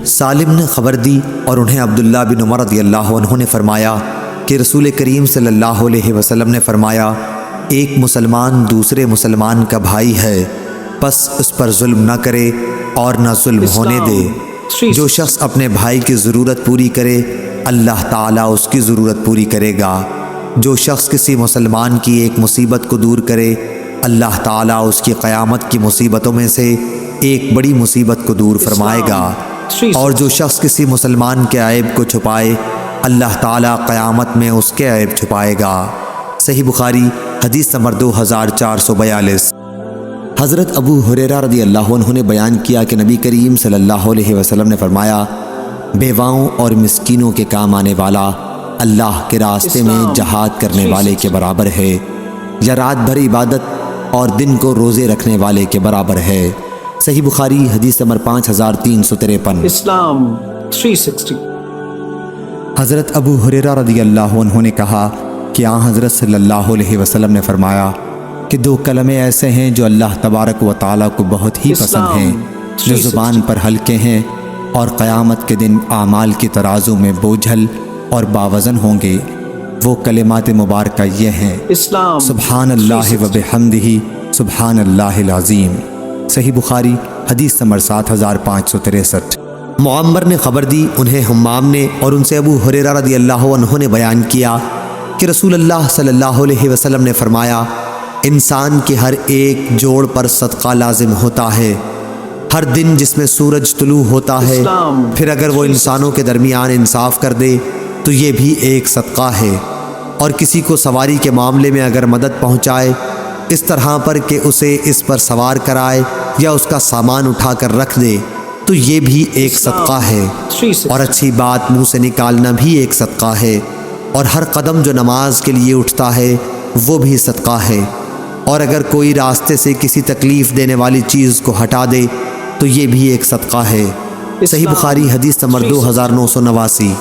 سالم نے خبر دی اور انہیں عبداللہ بن عمر رضی اللہ عنہ نے فرمایا کہ رسول کریم صلی اللہ علیہ وسلم نے فرمایا، ایک مسلمان دوسرے مسلمان کا بھائی ہے، پس اس پر ظلم نہ کرے اور نہ ظلم ہونے دے۔ جو شخص اپنے بھائی کی ضرورت پوری کرے اللہ تعالیٰ اس کی ضرورت پوری کرے گا۔ جو شخص کسی مسلمان کی ایک مصیبت کو دور کرے اللہ تعالیٰ اس کی قیامت کی مصیبتوں میں سے ایک بڑی مصیبت کو دور فرمائے گا، اور جو شخص کسی مسلمان کے عیب کو چھپائے اللہ تعالیٰ قیامت میں اس کے عیب چھپائے گا۔ صحیح بخاری حدیث نمبر 2442۔ حضرت ابو ہریرہ رضی اللہ عنہ نے بیان کیا کہ نبی کریم صلی اللہ علیہ وسلم نے فرمایا، بیواؤں اور مسکینوں کے کام آنے والا اللہ کے راستے میں جہاد کرنے والے کے برابر ہے، یا رات بھر عبادت اور دن کو روزے رکھنے والے کے برابر ہے۔ صحیح بخاری حدیث نمبر 5353۔ اسلام 360۔ حضرت ابو ہریرہ رضی اللہ عنہ نے کہا کہ آن حضرت صلی اللہ علیہ وسلم نے فرمایا کہ دو کلمے ایسے ہیں جو اللہ تبارک و تعالیٰ کو بہت ہی پسند ہیں، جو زبان پر ہلکے ہیں اور قیامت کے دن اعمال کی ترازو میں بوجھل اور باوزن ہوں گے۔ وہ کلمات مبارکہ یہ ہیں، سبحان اللہ و بحمدہ سبحان اللہ العظیم۔ صحیح بخاری حدیث نمبر 7563۔ معمر نے خبر دی، انہیں حمام نے اور ان سے ابو ہریرہ رضی اللہ عنہ نے بیان کیا کہ رسول اللہ صلی اللہ علیہ وسلم نے فرمایا، انسان کے ہر ایک جوڑ پر صدقہ لازم ہوتا ہے، ہر دن جس میں سورج طلوع ہوتا ہے، پھر اگر وہ انسانوں کے درمیان انصاف کر دے تو یہ بھی ایک صدقہ ہے، اور کسی کو سواری کے معاملے میں اگر مدد پہنچائے اس طرح پر کہ اسے اس پر سوار کرائے یا اس کا سامان اٹھا کر رکھ دے تو یہ بھی ایک صدقہ ہے، اور اچھی بات منہ سے نکالنا بھی ایک صدقہ ہے، اور ہر قدم جو نماز کے لیے اٹھتا ہے وہ بھی صدقہ ہے، اور اگر کوئی راستے سے کسی تکلیف دینے والی چیز کو ہٹا دے تو یہ بھی ایک صدقہ ہے۔ صحیح بخاری حدیث نمبر 2989۔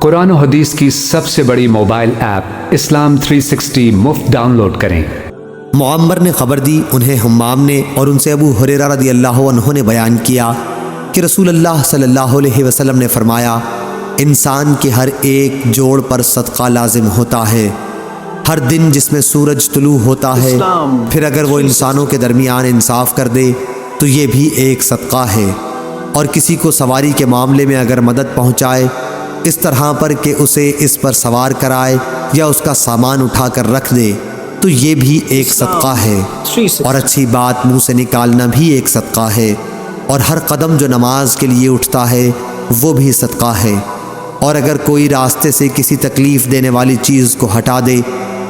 قرآن و حدیث کی سب سے بڑی موبائل ایپ اسلام 360 مفت ڈاؤن لوڈ کریں۔ معمر نے خبر دی، انہیں حمام نے اور ان سے ابو ہریرہ رضی اللہ عنہ نے بیان کیا کہ رسول اللہ صلی اللہ علیہ وسلم نے فرمایا، انسان کے ہر ایک جوڑ پر صدقہ لازم ہوتا ہے، ہر دن جس میں سورج طلوع ہوتا ہے، پھر اگر وہ انسانوں کے درمیان انصاف کر دے تو یہ بھی ایک صدقہ ہے، اور کسی کو سواری کے معاملے میں اگر مدد پہنچائے اس طرح پر کہ اسے اس پر سوار کرائے یا اس کا سامان اٹھا کر رکھ دے تو یہ بھی ایک صدقہ ہے، اور اچھی بات منہ سے نکالنا بھی ایک صدقہ ہے، اور ہر قدم جو نماز کے لیے اٹھتا ہے وہ بھی صدقہ ہے، اور اگر کوئی راستے سے کسی تکلیف دینے والی چیز کو ہٹا دے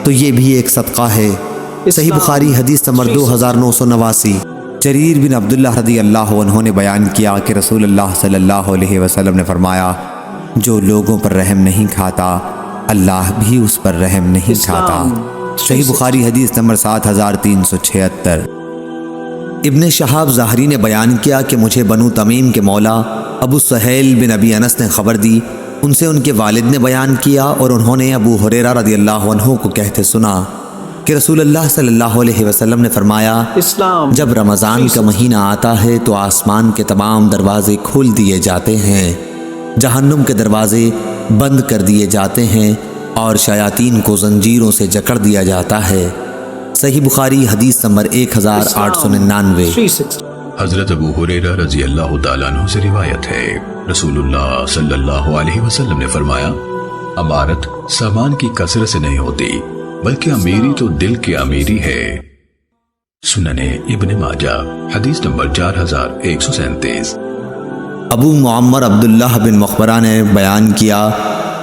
تو یہ بھی ایک صدقہ ہے۔ صحیح بخاری حدیث نمبر 2989۔ جریر بن عبداللہ رضی اللہ عنہ نے بیان کیا کہ رسول اللہ صلی اللہ علیہ وسلم نے فرمایا، جو لوگوں پر رحم نہیں کھاتا اللہ بھی اس پر رحم نہیں کھاتا۔ صحیح بخاری حدیث نمبر 7376۔ ابن شہاب ظاہری نے بیان کیا کہ مجھے بنو تمیم کے مولا ابو سہیل بن ابی انس نے خبر دی، ان سے ان کے والد نے بیان کیا اور انہوں نے ابو ہریرہ رضی اللہ عنہ کو کہتے سنا کہ رسول اللہ صلی اللہ علیہ وسلم نے فرمایا، جب رمضان کا مہینہ آتا ہے تو آسمان کے تمام دروازے کھول دیے جاتے ہیں، جہنم کے دروازے بند کر دیے جاتے ہیں، اور شیاطین کو زنجیروں سے جکڑ دیا جاتا ہے۔ صحیح بخاری حدیث نمبر 1899۔ حضرت ابو ہریرہ رضی اللہ تعالیٰ عنہ سے روایت ہے، رسول اللہ صلی اللہ علیہ وسلم نے فرمایا، امارت سامان کی کثرت سے نہیں ہوتی بلکہ امیری تو دل کی امیری ہے۔ سنن ابن ماجہ حدیث نمبر 4137۔ ابو معمر عبداللہ بن مخبرہ نے بیان کیا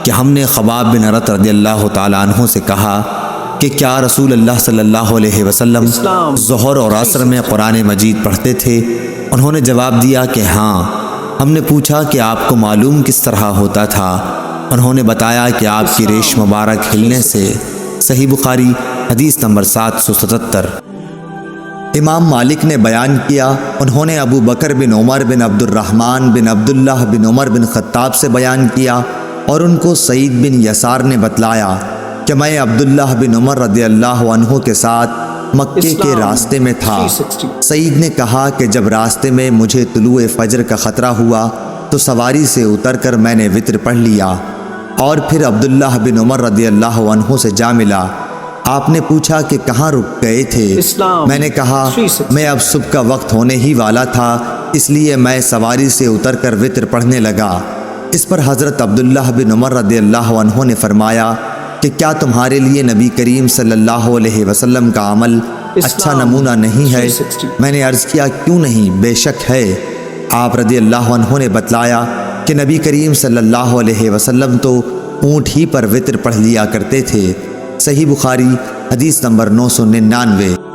کہ ہم نے خباب بن عرط رضی اللہ تعالیٰ عنہ سے کہا کہ کیا رسول اللہ صلی اللہ علیہ وسلم ظہر اور عصر میں قرآن مجید پڑھتے تھے؟ انہوں نے جواب دیا کہ ہاں۔ ہم نے پوچھا کہ آپ کو معلوم کس طرح ہوتا تھا؟ انہوں نے بتایا کہ آپ کی ریش مبارک ہلنے سے۔ صحیح بخاری حدیث نمبر 777۔ امام مالک نے بیان کیا، انہوں نے ابو بکر بن عمر بن عبد الرحمن بن عبداللہ بن عمر بن خطاب سے بیان کیا اور ان کو سعید بن یسار نے بتلایا کہ میں عبداللہ بن عمر رضی اللہ عنہ کے ساتھ مکے کے راستے میں تھا۔ سعید نے کہا کہ جب راستے میں مجھے طلوع فجر کا خطرہ ہوا تو سواری سے اتر کر میں نے وتر پڑھ لیا اور پھر عبداللہ بن عمر رضی اللہ عنہ سے جا ملا۔ آپ نے پوچھا کہ کہاں رک گئے تھے؟ میں نے کہا میں اب صبح کا وقت ہونے ہی والا تھا، اس لیے میں سواری سے اتر کر وتر پڑھنے لگا۔ اس پر حضرت عبداللہ بن عمر رضی اللہ عنہ نے فرمایا کہ کیا تمہارے لیے نبی کریم صلی اللہ علیہ وسلم کا عمل اچھا نمونہ نہیں ہے؟ میں نے عرض کیا کیوں نہیں، بے شک ہے۔ آپ رضی اللہ عنہ نے بتلایا کہ نبی کریم صلی اللہ علیہ وسلم تو اونٹ ہی پر وتر پڑھ لیا کرتے تھے۔ صحیح بخاری حدیث نمبر 999۔